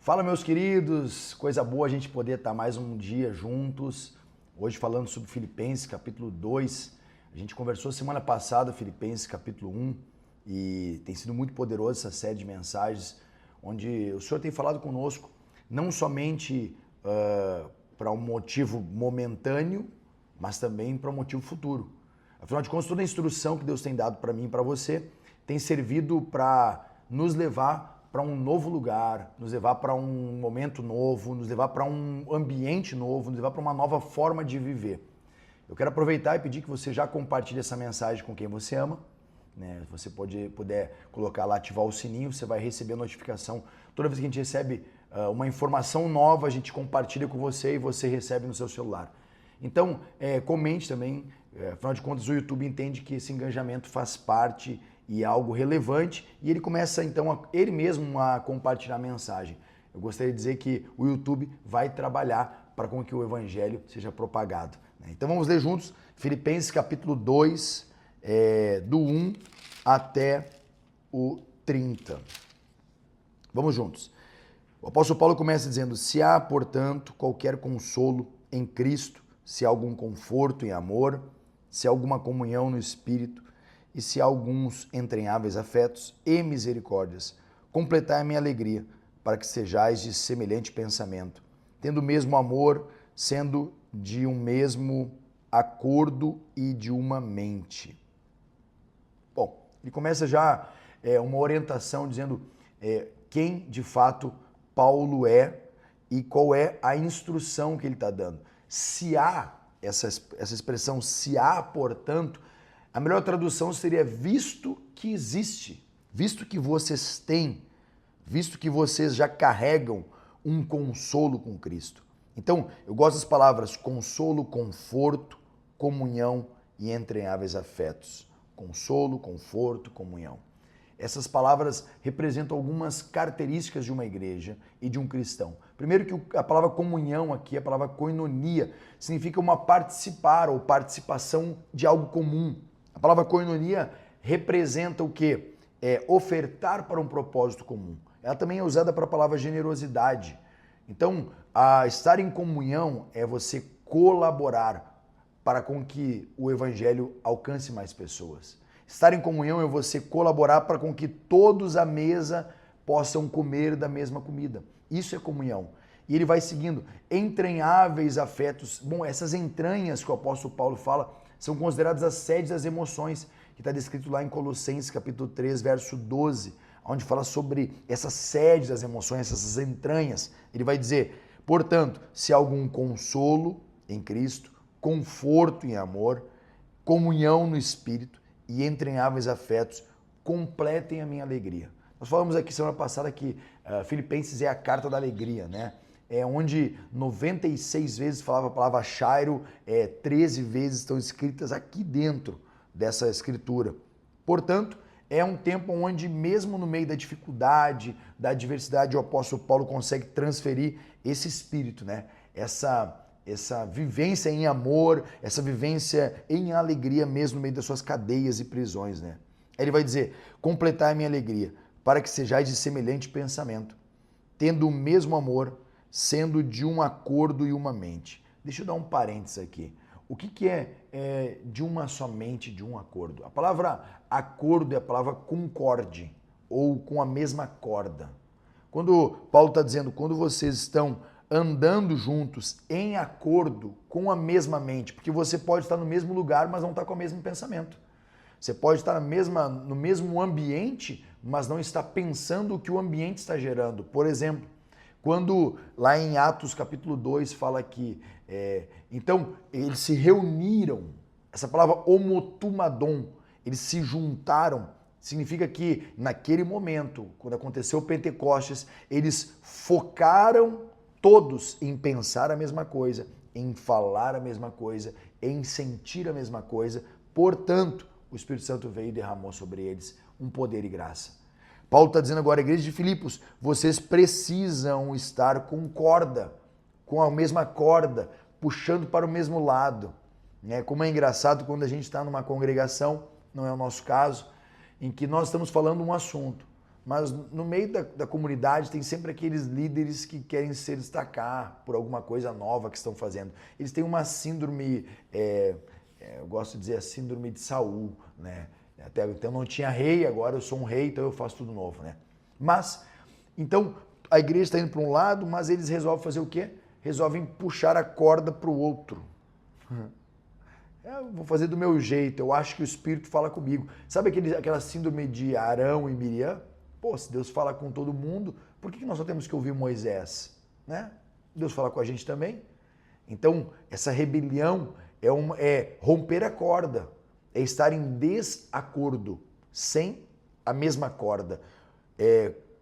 Fala, meus queridos, coisa boa a gente poder estar mais um dia juntos. Hoje falando sobre Filipenses capítulo 2. A gente conversou semana passada Filipenses capítulo 1 e tem sido muito poderosa essa série de mensagens onde o Senhor tem falado conosco não somente para um motivo momentâneo, mas também para um motivo futuro. Afinal de contas, toda a instrução que Deus tem dado para mim e para você tem servido para nos levar para um novo lugar, nos levar para um momento novo, nos levar para um ambiente novo, nos levar para uma nova forma de viver. Eu quero aproveitar e pedir que você já compartilhe essa mensagem com quem você ama, né? Se você puder colocar lá, ativar o sininho, você vai receber a notificação. Toda vez que a gente recebe uma informação nova, a gente compartilha com você e você recebe no seu celular. Então, comente também, afinal de contas o YouTube entende que esse engajamento faz parte e é algo relevante, e ele começa então ele mesmo a compartilhar a mensagem. Eu gostaria de dizer que o YouTube vai trabalhar para com que o evangelho seja propagado. Então vamos ler juntos Filipenses capítulo 2, do 1 até o 30. Vamos juntos. O apóstolo Paulo começa dizendo: se há, portanto, qualquer consolo em Cristo, se há algum conforto em amor, se há alguma comunhão no Espírito, e se há alguns entranháveis afetos e misericórdias, completai a minha alegria, para que sejais de semelhante pensamento, tendo o mesmo amor, sendo de um mesmo acordo e de uma mente. Bom, ele começa já uma orientação dizendo quem de fato Paulo é e qual é a instrução que ele está dando. Se há, essa expressão se há, portanto, a melhor tradução seria visto que existe, visto que vocês têm, visto que vocês já carregam um consolo com Cristo. Então, eu gosto das palavras consolo, conforto, comunhão e entranháveis afetos. Consolo, conforto, comunhão. Essas palavras representam algumas características de uma igreja e de um cristão. Primeiro que a palavra comunhão aqui, a palavra koinonia, significa uma participar ou participação de algo comum. A palavra koinonia representa o quê? Ofertar para um propósito comum. Ela também é usada para a palavra generosidade. Então, estar em comunhão é você colaborar para com que o evangelho alcance mais pessoas. Estar em comunhão é você colaborar para com que todos à mesa possam comer da mesma comida. Isso é comunhão. E ele vai seguindo. Entranháveis afetos. Bom, essas entranhas que o apóstolo Paulo fala são consideradas as sedes das emoções, que está descrito lá em Colossenses capítulo 3, verso 12, onde fala sobre essas sedes das emoções, essas entranhas. Ele vai dizer, portanto, se há algum consolo em Cristo, conforto em amor, comunhão no Espírito e entranháveis afetos, completem a minha alegria. Nós falamos aqui semana passada que Filipenses é a carta da alegria, né? É onde 96 vezes falava a palavra chairo, 13 vezes estão escritas aqui dentro dessa escritura. Portanto, é um tempo onde mesmo no meio da dificuldade, da adversidade, o apóstolo Paulo consegue transferir esse espírito, né? Essa vivência em amor, essa vivência em alegria mesmo no meio das suas cadeias e prisões, né? Ele vai dizer, completai a minha alegria, para que sejais de semelhante pensamento, tendo o mesmo amor, sendo de um acordo e uma mente. Deixa eu dar um parênteses aqui. O que é de uma só mente, de um acordo? A palavra acordo é a palavra concorde, ou com a mesma corda. Quando Paulo está dizendo, quando vocês estão andando juntos em acordo com a mesma mente, porque você pode estar no mesmo lugar, mas não está com o mesmo pensamento. Você pode estar no mesmo ambiente, mas não está pensando o que o ambiente está gerando. Por exemplo, quando lá em Atos capítulo 2 fala que, então eles se reuniram, essa palavra homotumadon, eles se juntaram, significa que naquele momento, quando aconteceu o Pentecostes, eles focaram todos em pensar a mesma coisa, em falar a mesma coisa, em sentir a mesma coisa, portanto, o Espírito Santo veio e derramou sobre eles um poder e graça. Paulo está dizendo agora, igreja de Filipos, vocês precisam estar com corda, com a mesma corda, puxando para o mesmo lado. Como é engraçado quando a gente está numa congregação, não é o nosso caso, em que nós estamos falando um assunto. Mas no meio da comunidade tem sempre aqueles líderes que querem se destacar por alguma coisa nova que estão fazendo. Eles têm uma síndrome, eu gosto de dizer a síndrome de Saul, né? Até então não tinha rei, agora eu sou um rei, então eu faço tudo novo, né? Mas, então, a igreja está indo para um lado, mas eles resolvem fazer o quê? Resolvem puxar a corda para o outro. Eu vou fazer do meu jeito, eu acho que o Espírito fala comigo. Sabe aquela síndrome de Arão e Miriam? Pô, se Deus fala com todo mundo, por que nós só temos que ouvir Moisés? Né? Deus fala com a gente também. Então, essa rebelião é romper a corda, é estar em desacordo, sem a mesma corda.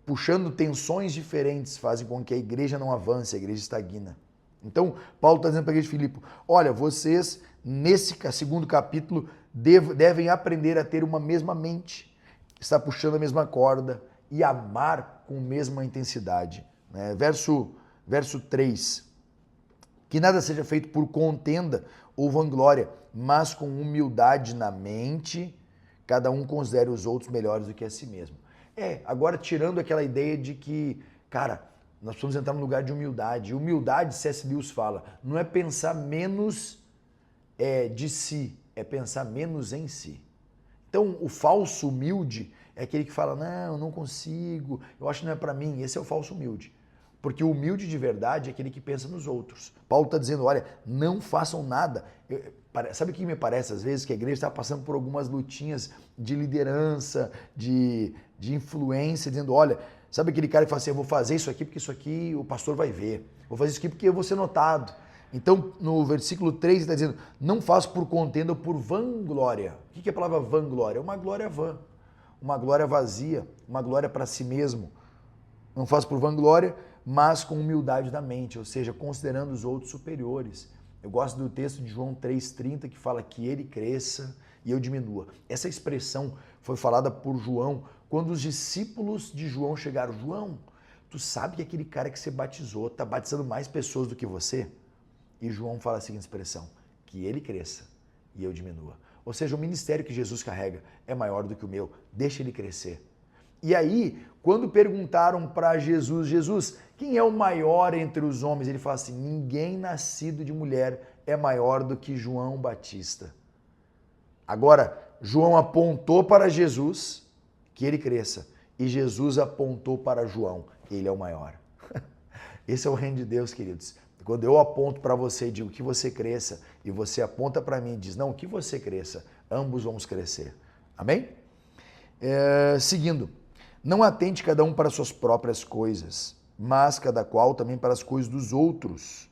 Puxando tensões diferentes, fazem com que a igreja não avance, a igreja estagna. Então, Paulo está dizendo para a igreja de Filipe, olha, vocês, nesse segundo capítulo, devem aprender a ter uma mesma mente, estar puxando a mesma corda e amar com a mesma intensidade. Né? Verso 3, que nada seja feito por contenda ou vanglória, mas com humildade na mente, cada um considere os outros melhores do que a si mesmo. Agora tirando aquela ideia de que, cara, nós precisamos entrar num lugar de humildade. Humildade, C.S. Lewis fala, não é pensar menos de si, é pensar menos em si. Então, o falso humilde é aquele que fala, não, eu não consigo, eu acho que não é para mim. Esse é o falso humilde. Porque o humilde de verdade é aquele que pensa nos outros. Paulo está dizendo, olha, não façam nada. Sabe o que me parece às vezes? Que a igreja está passando por algumas lutinhas de liderança, de influência, dizendo, olha, sabe aquele cara que fala assim, eu vou fazer isso aqui porque isso aqui o pastor vai ver. Vou fazer isso aqui porque eu vou ser notado. Então, no versículo 3, ele está dizendo, não faço por contenda ou por vanglória. O que é a palavra vanglória? É uma glória vã, uma glória vazia, uma glória para si mesmo. Não faço por vanglória, mas com humildade da mente, ou seja, considerando os outros superiores. Eu gosto do texto de João 3,30 que fala que ele cresça e eu diminua. Essa expressão foi falada por João quando os discípulos de João chegaram. João, tu sabe que aquele cara que você batizou está batizando mais pessoas do que você? E João fala a seguinte expressão, que ele cresça e eu diminua. Ou seja, o ministério que Jesus carrega é maior do que o meu, deixa ele crescer. E aí, quando perguntaram para Jesus, quem é o maior entre os homens? Ele fala assim, ninguém nascido de mulher é maior do que João Batista. Agora, João apontou para Jesus, que ele cresça, e Jesus apontou para João, ele é o maior. Esse é o reino de Deus, queridos. Quando eu aponto para você e digo que você cresça, e você aponta para mim e diz, não, que você cresça, ambos vamos crescer. Amém? Seguindo. Não atente cada um para suas próprias coisas, mas cada qual também para as coisas dos outros.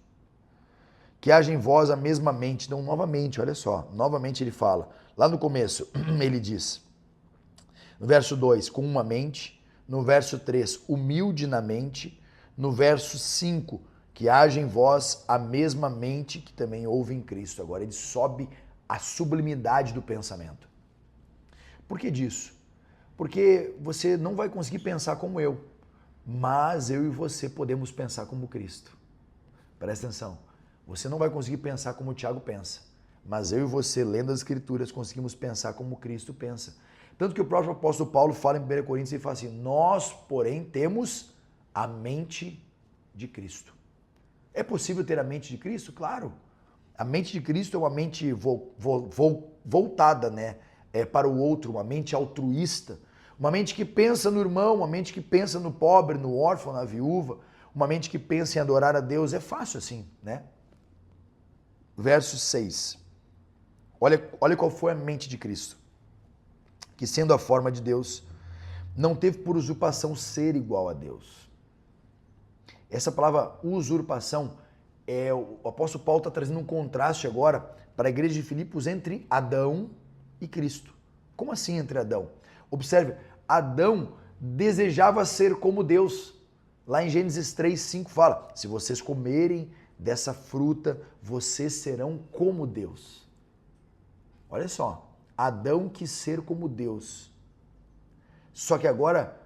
Que haja em vós a mesma mente. Então, novamente, olha só, novamente ele fala. Lá no começo, ele diz, no verso 2, com uma mente. No verso 3, humilde na mente. No verso 5, que haja em vós a mesma mente que também houve em Cristo. Agora, ele sobe a sublimidade do pensamento. Por que disso? Porque você não vai conseguir pensar como eu, mas eu e você podemos pensar como Cristo. Presta atenção, você não vai conseguir pensar como o Tiago pensa, mas eu e você, lendo as Escrituras, conseguimos pensar como Cristo pensa. Tanto que o próprio apóstolo Paulo fala em 1 Coríntios, ele fala assim, nós, porém, temos a mente de Cristo. É possível ter a mente de Cristo? Claro. A mente de Cristo é uma mente voltada, né? Para o outro, uma mente altruísta, uma mente que pensa no irmão, uma mente que pensa no pobre, no órfão, na viúva, uma mente que pensa em adorar a Deus. É fácil assim, né? Verso 6. Olha qual foi a mente de Cristo. Que sendo a forma de Deus, não teve por usurpação ser igual a Deus. Essa palavra usurpação, o apóstolo Paulo está trazendo um contraste agora para a igreja de Filipos entre Adão e Cristo. Como assim entre Adão? Observe, Adão desejava ser como Deus. Lá em Gênesis 3:5 fala, se vocês comerem dessa fruta, vocês serão como Deus. Olha só, Adão quis ser como Deus. Só que agora,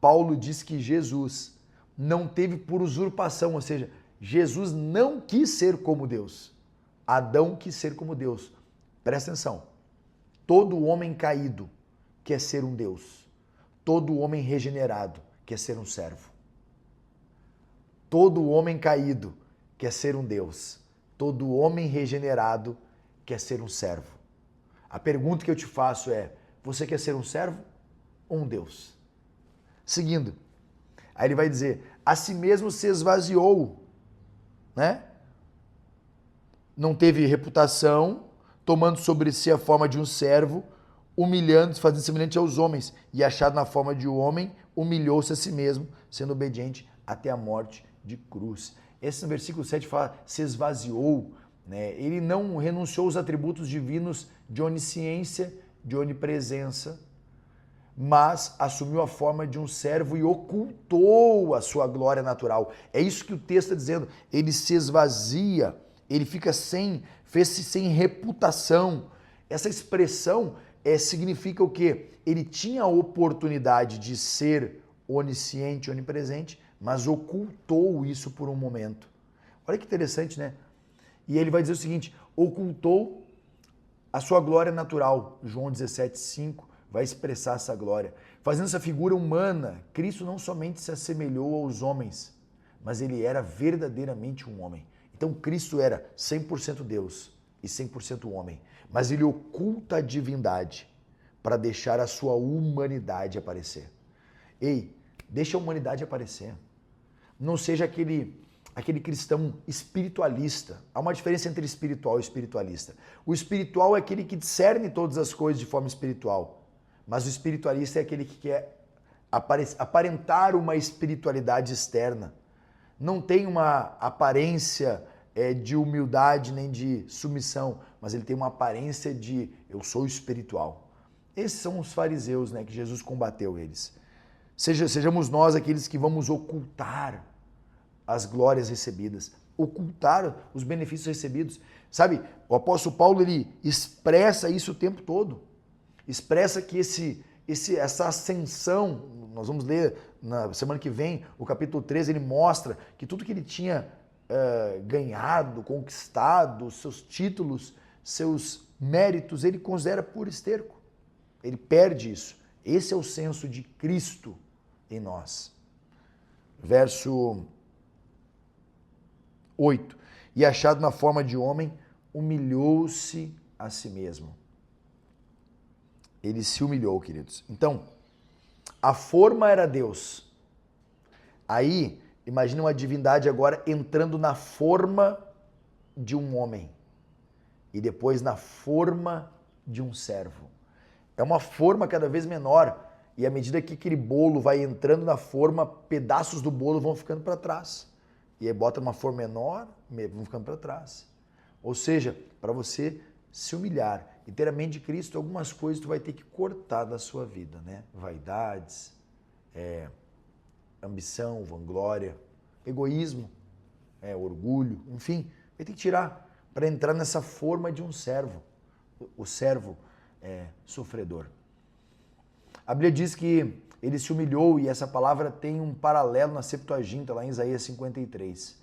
Paulo diz que Jesus não teve por usurpação, ou seja, Jesus não quis ser como Deus. Adão quis ser como Deus. Presta atenção. Todo homem caído quer ser um Deus. todo homem regenerado quer ser um servo. Todo homem caído quer ser um Deus. Todo homem regenerado quer ser um servo. A pergunta que eu te faço é: você quer ser um servo ou um Deus? Seguindo, aí ele vai dizer: a si mesmo se esvaziou, né? Não teve reputação, tomando sobre si a forma de um servo, humilhando-se, fazendo semelhante aos homens, e achado na forma de um homem, humilhou-se a si mesmo, sendo obediente até a morte de cruz. Esse no versículo 7 fala, se esvaziou, né? Ele não renunciou aos atributos divinos de onisciência, de onipresença, mas assumiu a forma de um servo e ocultou a sua glória natural. É isso que o texto está dizendo. Ele se esvazia, ele fica fez-se sem reputação. Essa expressão significa o quê? Ele tinha a oportunidade de ser onisciente, onipresente, mas ocultou isso por um momento. Olha que interessante, né? E ele vai dizer o seguinte, ocultou a sua glória natural. João 17,5 vai expressar essa glória. Fazendo essa figura humana, Cristo não somente se assemelhou aos homens, mas ele era verdadeiramente um homem. Então Cristo era 100% Deus e 100% homem, mas ele oculta a divindade para deixar a sua humanidade aparecer. Ei, deixa a humanidade aparecer. Não seja aquele cristão espiritualista. Há uma diferença entre espiritual e espiritualista. O espiritual é aquele que discerne todas as coisas de forma espiritual, mas o espiritualista é aquele que quer aparentar uma espiritualidade externa. Não tem uma aparência de humildade nem de submissão, mas ele tem uma aparência de eu sou espiritual. Esses são os fariseus, né, que Jesus combateu eles. Sejamos nós aqueles que vamos ocultar as glórias recebidas, ocultar os benefícios recebidos. Sabe, o apóstolo Paulo, ele expressa isso o tempo todo. Expressa que essa ascensão, nós vamos ler na semana que vem, o capítulo 13, ele mostra que tudo que ele tinha ganhado, conquistado, seus títulos, seus méritos, ele considera por esterco. Ele perde isso. Esse é o senso de Cristo em nós. Verso 8. E achado na forma de homem, humilhou-se a si mesmo. Ele se humilhou, queridos. Então, a forma era Deus. Aí, imagina uma divindade agora entrando na forma de um homem. E depois na forma de um servo. É uma forma cada vez menor. E à medida que aquele bolo vai entrando na forma, pedaços do bolo vão ficando para trás. E aí bota uma forma menor, vão ficando para trás. Ou seja, para você se humilhar inteiramente de Cristo, algumas coisas tu vai ter que cortar da sua vida, né? Vaidades, ambição, vanglória, egoísmo, orgulho, enfim, vai ter que tirar para entrar nessa forma de um servo, o servo sofredor. A Bíblia diz que ele se humilhou e essa palavra tem um paralelo na Septuaginta, lá em Isaías 53,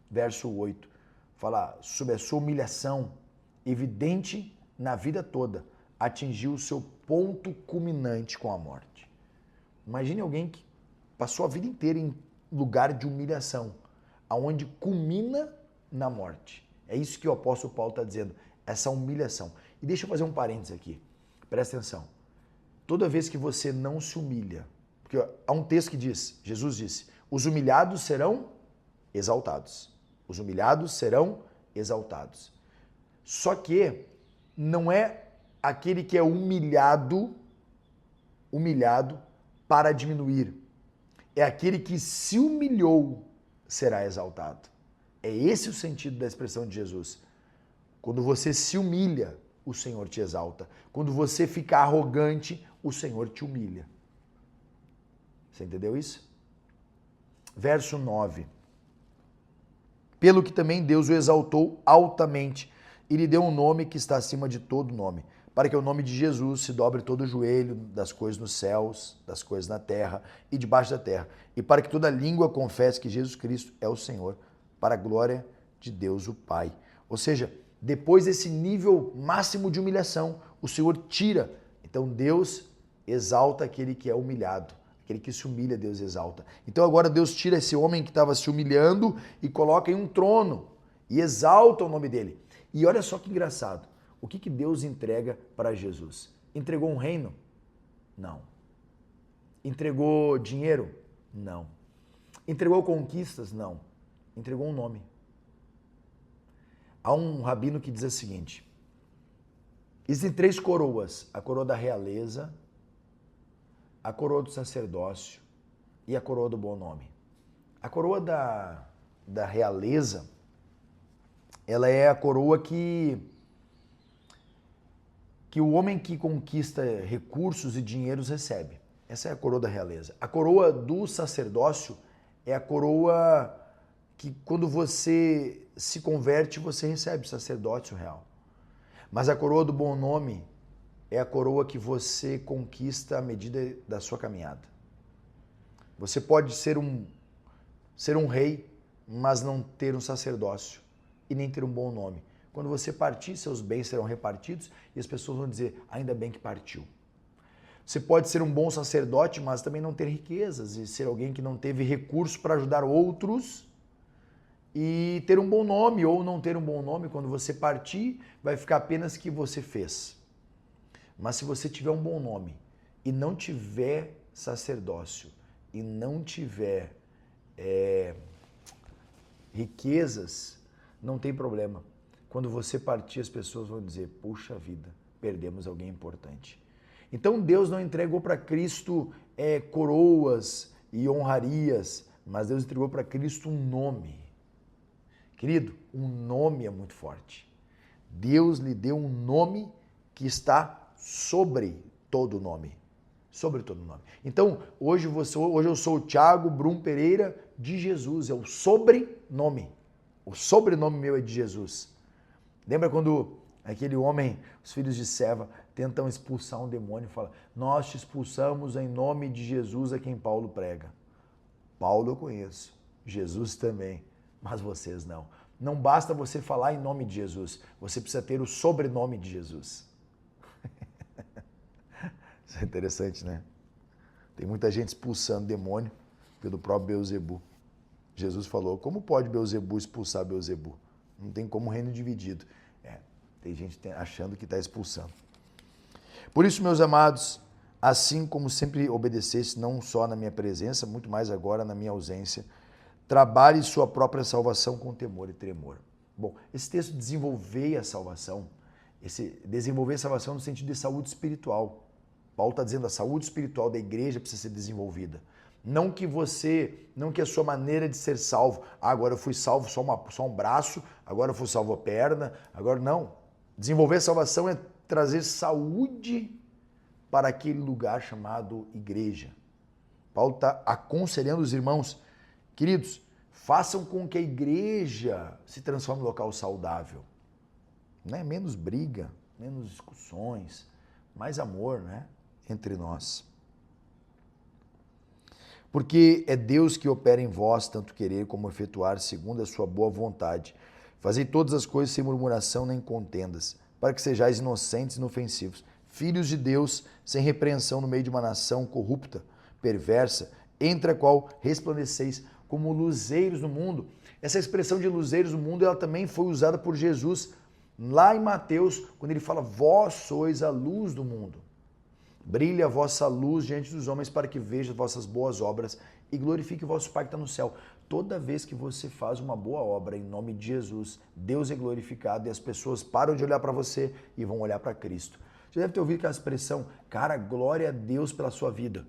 verso 8. Fala sobre a sua humilhação, evidente na vida toda, atingiu o seu ponto culminante com a morte. Imagine alguém que passou a vida inteira em lugar de humilhação, aonde culmina na morte. É isso que o apóstolo Paulo está dizendo, essa humilhação. E deixa eu fazer um parênteses aqui, presta atenção. Toda vez que você não se humilha, porque há um texto que diz, Jesus disse, os humilhados serão exaltados. Os humilhados serão exaltados. Só que não é aquele que é humilhado para diminuir. É aquele que se humilhou será exaltado. É esse o sentido da expressão de Jesus. Quando você se humilha, o Senhor te exalta. Quando você fica arrogante, o Senhor te humilha. Você entendeu isso? Verso 9. Pelo que também Deus o exaltou altamente e lhe deu um nome que está acima de todo nome, para que o nome de Jesus se dobre todo o joelho das coisas nos céus, das coisas na terra e debaixo da terra, e para que toda língua confesse que Jesus Cristo é o Senhor, para a glória de Deus o Pai. Ou seja, depois desse nível máximo de humilhação, o Senhor tira. Então Deus exalta aquele que é humilhado. Aquele que se humilha, Deus exalta. Então agora Deus tira esse homem que estava se humilhando e coloca em um trono e exalta o nome dele. E olha só que engraçado. O que Deus entrega para Jesus? Entregou um reino? Não. Entregou dinheiro? Não. Entregou conquistas? Não. Entregou um nome. Há um rabino que diz o seguinte: existem 3 coroas: a coroa da realeza, a coroa do sacerdócio e a coroa do bom nome. A coroa da realeza, ela é a coroa que o homem que conquista recursos e dinheiros recebe. Essa é a coroa da realeza. A coroa do sacerdócio é a coroa que quando você se converte, você recebe o sacerdócio real. Mas a coroa do bom nome é a coroa que você conquista à medida da sua caminhada. Você pode ser um rei, mas não ter um sacerdócio e nem ter um bom nome. Quando você partir, seus bens serão repartidos e as pessoas vão dizer, ainda bem que partiu. Você pode ser um bom sacerdote, mas também não ter riquezas e ser alguém que não teve recursos para ajudar outros e ter um bom nome ou não ter um bom nome. Quando você partir, vai ficar apenas o que você fez. Mas se você tiver um bom nome e não tiver sacerdócio e não tiver riquezas, não tem problema. Quando você partir, as pessoas vão dizer, puxa vida, perdemos alguém importante. Então Deus não entregou para Cristo coroas e honrarias, mas Deus entregou para Cristo um nome. Querido, um nome é muito forte. Deus lhe deu um nome que está sobre todo nome. Sobre todo nome. Então, hoje eu sou o Thiago Brum Pereira de Jesus, é o sobrenome. O sobrenome meu é de Jesus. Lembra quando aquele homem, os filhos de Seva, tentam expulsar um demônio e falam, nós te expulsamos em nome de Jesus a quem Paulo prega. Paulo eu conheço, Jesus também, mas vocês não. Não basta você falar em nome de Jesus, você precisa ter o sobrenome de Jesus. Isso é interessante, né? Tem muita gente expulsando demônio pelo próprio Beelzebu. Jesus falou, como pode Beelzebu expulsar Beelzebu? Não tem como reino dividido. Tem gente achando que está expulsando. Por isso, meus amados, assim como sempre obedecesse, não só na minha presença, muito mais agora na minha ausência, trabalhe sua própria salvação com temor e tremor. Bom, esse texto desenvolver a salvação, desenvolver a salvação no sentido de saúde espiritual. Paulo está dizendo a saúde espiritual da igreja precisa ser desenvolvida. Não que a sua maneira de ser salvo, agora eu fui salvo só um braço, agora eu fui salvo a perna, agora não. Desenvolver a salvação é trazer saúde para aquele lugar chamado igreja. Paulo está aconselhando os irmãos, queridos, façam com que a igreja se transforme em um local saudável. Né? Menos briga, menos discussões, mais amor, né? Entre nós. Porque é Deus que opera em vós tanto querer como efetuar segundo a sua boa vontade. Fazei todas as coisas sem murmuração nem contendas, para que sejais inocentes e inofensivos, filhos de Deus, sem repreensão no meio de uma nação corrupta, perversa, entre a qual resplandeceis como luzeiros no mundo. Essa expressão de luzeiros no mundo, ela também foi usada por Jesus lá em Mateus, quando ele fala, vós sois a luz do mundo. Brilhe a vossa luz diante dos homens para que vejam vossas boas obras e glorifique o vosso Pai que está no céu. Toda vez que você faz uma boa obra em nome de Jesus, Deus é glorificado e as pessoas param de olhar para você e vão olhar para Cristo. Você deve ter ouvido aquela expressão, cara, glória a Deus pela sua vida,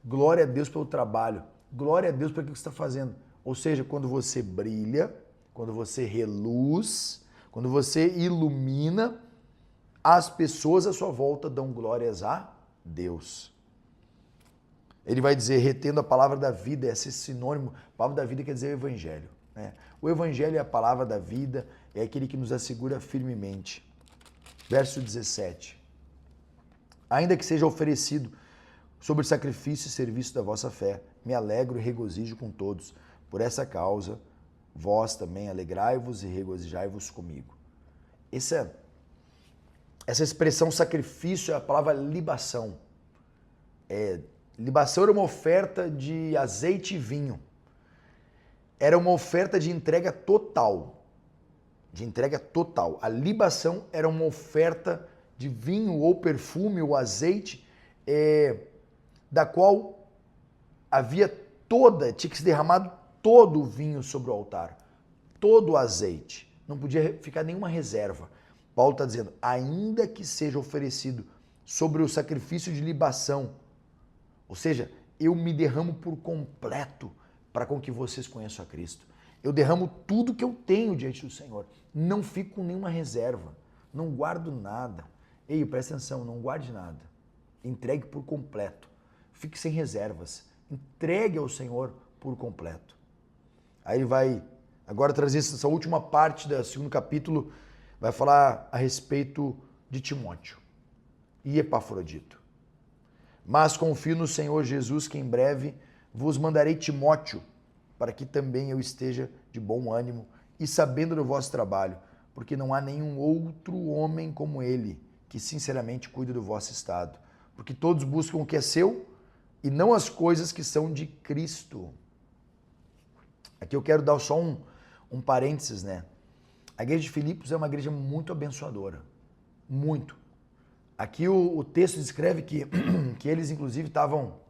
glória a Deus pelo trabalho, glória a Deus pelo que você está fazendo. Ou seja, quando você brilha, quando você reluz, quando você ilumina, as pessoas à sua volta dão glórias a Deus. Ele vai dizer, retendo a palavra da vida, esse sinônimo, a palavra da vida quer dizer o evangelho. Né? O evangelho é a palavra da vida, é aquele que nos assegura firmemente. Verso 17. Ainda que seja oferecido sobre sacrifício e serviço da vossa fé, me alegro e regozijo com todos. Por essa causa, vós também alegrai-vos e regozijai-vos comigo. Essa expressão sacrifício é a palavra libação. Libação era uma oferta de azeite e vinho. Era uma oferta de entrega total. De entrega total. A libação era uma oferta de vinho ou perfume ou azeite, da qual tinha que ser derramado todo o vinho sobre o altar. Todo o azeite. Não podia ficar nenhuma reserva. Paulo está dizendo, ainda que seja oferecido sobre o sacrifício de libação, ou seja, eu me derramo por completo para com que vocês conheçam a Cristo. Eu derramo tudo que eu tenho diante do Senhor. Não fico com nenhuma reserva. Não guardo nada. Ei, presta atenção, não guarde nada. Entregue por completo. Fique sem reservas. Entregue ao Senhor por completo. Aí ele vai agora trazer essa última parte do segundo capítulo, vai falar a respeito de Timóteo e Epafrodito. Mas confio no Senhor Jesus que em breve vos mandarei Timóteo, para que também eu esteja de bom ânimo e sabendo do vosso trabalho, porque não há nenhum outro homem como ele, que sinceramente cuide do vosso estado. Porque todos buscam o que é seu e não as coisas que são de Cristo. Aqui eu quero dar só um parênteses, né? A igreja de Filipos é uma igreja muito abençoadora. Muito. Aqui o texto descreve que eles, inclusive, estavam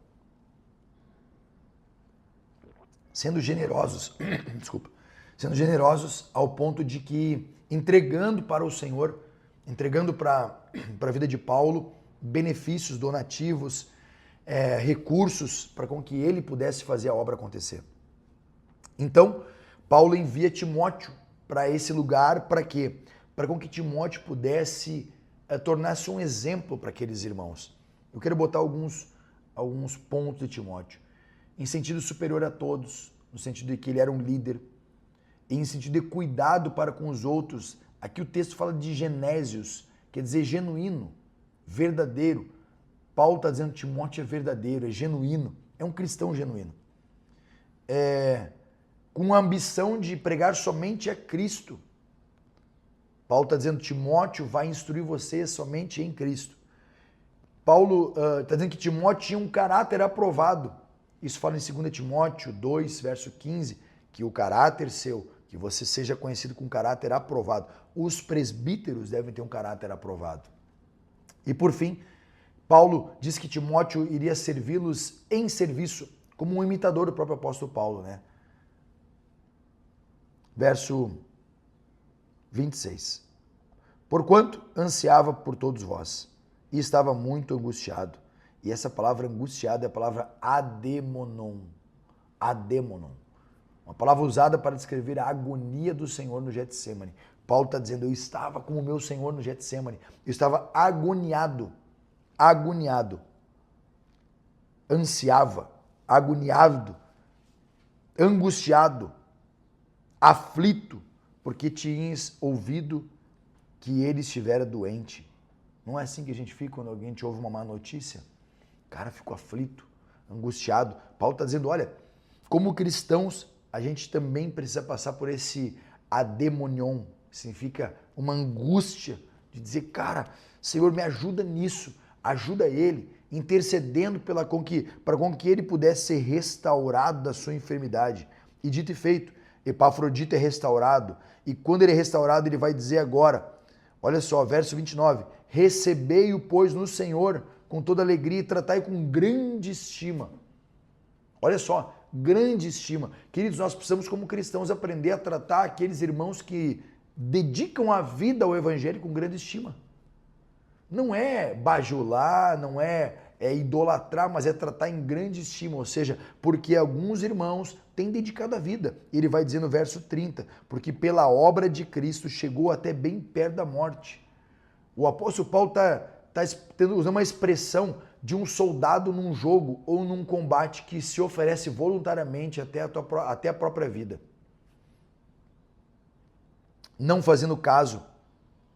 sendo generosos, desculpa, sendo generosos ao ponto de que entregando para o Senhor, entregando para a vida de Paulo, benefícios, donativos, recursos para com que ele pudesse fazer a obra acontecer. Então, Paulo envia Timóteo para esse lugar, para quê? Para com que Timóteo pudesse tornar-se um exemplo para aqueles irmãos. Eu quero botar alguns pontos de Timóteo. Em sentido superior a todos, no sentido de que ele era um líder, e em sentido de cuidado para com os outros. Aqui o texto fala de genésios, quer dizer genuíno, verdadeiro. Paulo está dizendo que Timóteo é verdadeiro, é genuíno, é um cristão genuíno. Com a ambição de pregar somente a Cristo. Paulo está dizendo que Timóteo vai instruir você somente em Cristo. Paulo está dizendo que Timóteo tinha um caráter aprovado. Isso fala em 2 Timóteo 2, verso 15, que o caráter seu, que você seja conhecido com caráter aprovado. Os presbíteros devem ter um caráter aprovado. E por fim, Paulo diz que Timóteo iria servi-los em serviço, como um imitador do próprio apóstolo Paulo, né? Verso 26. Porquanto ansiava por todos vós, e estava muito angustiado. E essa palavra angustiado é a palavra ademonon. Ademonon. Uma palavra usada para descrever a agonia do Senhor no Getsemane. Paulo está dizendo, eu estava como o meu Senhor no Getsemane. Eu estava agoniado. Agoniado. Ansiava. Agoniado. Angustiado. Aflito. Porque tinhas ouvido que ele estivera doente. Não é assim que a gente fica quando alguém te ouve uma má notícia? O cara ficou aflito, angustiado. Paulo está dizendo, olha, como cristãos, a gente também precisa passar por esse ademonion, que significa uma angústia de dizer, cara, Senhor, me ajuda nisso, ajuda ele, intercedendo para com que ele pudesse ser restaurado da sua enfermidade. E dito e feito, Epafrodito é restaurado, e quando ele é restaurado, ele vai dizer agora, olha só, verso 29, recebei-o, pois, no Senhor, com toda alegria e tratai com grande estima. Olha só, grande estima. Queridos, nós precisamos, como cristãos, aprender a tratar aqueles irmãos que dedicam a vida ao Evangelho com grande estima. Não é bajular, não é idolatrar, mas é tratar em grande estima, ou seja, porque alguns irmãos têm dedicado a vida. Ele vai dizer no verso 30, porque pela obra de Cristo chegou até bem perto da morte. O apóstolo Paulo está usando uma expressão de um soldado num jogo ou num combate que se oferece voluntariamente até a própria vida. Não fazendo caso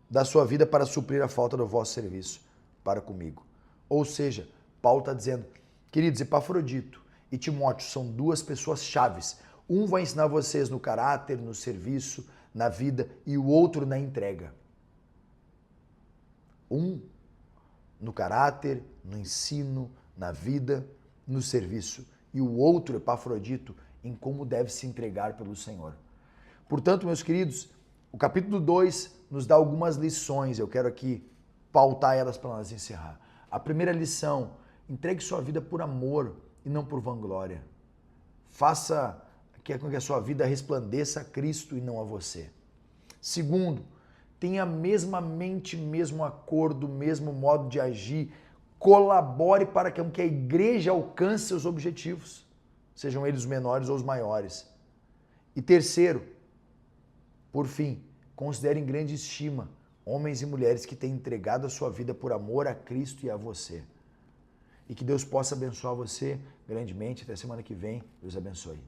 da sua vida para suprir a falta do vosso serviço para comigo. Ou seja, Paulo está dizendo, queridos, Epafrodito e Timóteo são duas pessoas chaves. Um vai ensinar vocês no caráter, no serviço, na vida, e o outro na entrega. Um no caráter, no ensino, na vida, no serviço, e o outro, Epafrodito, em como deve se entregar pelo Senhor. Portanto, meus queridos, o capítulo 2 nos dá algumas lições, eu quero aqui pautar elas para nós encerrar. A primeira lição: entregue sua vida por amor e não por vanglória. Faça com que a sua vida resplandeça a Cristo e não a você. Segundo, tenha a mesma mente, mesmo acordo, mesmo modo de agir. Colabore para que a igreja alcance seus objetivos, sejam eles os menores ou os maiores. E terceiro, por fim, considere em grande estima homens e mulheres que têm entregado a sua vida por amor a Cristo e a você. E que Deus possa abençoar você grandemente. Até semana que vem. Deus abençoe.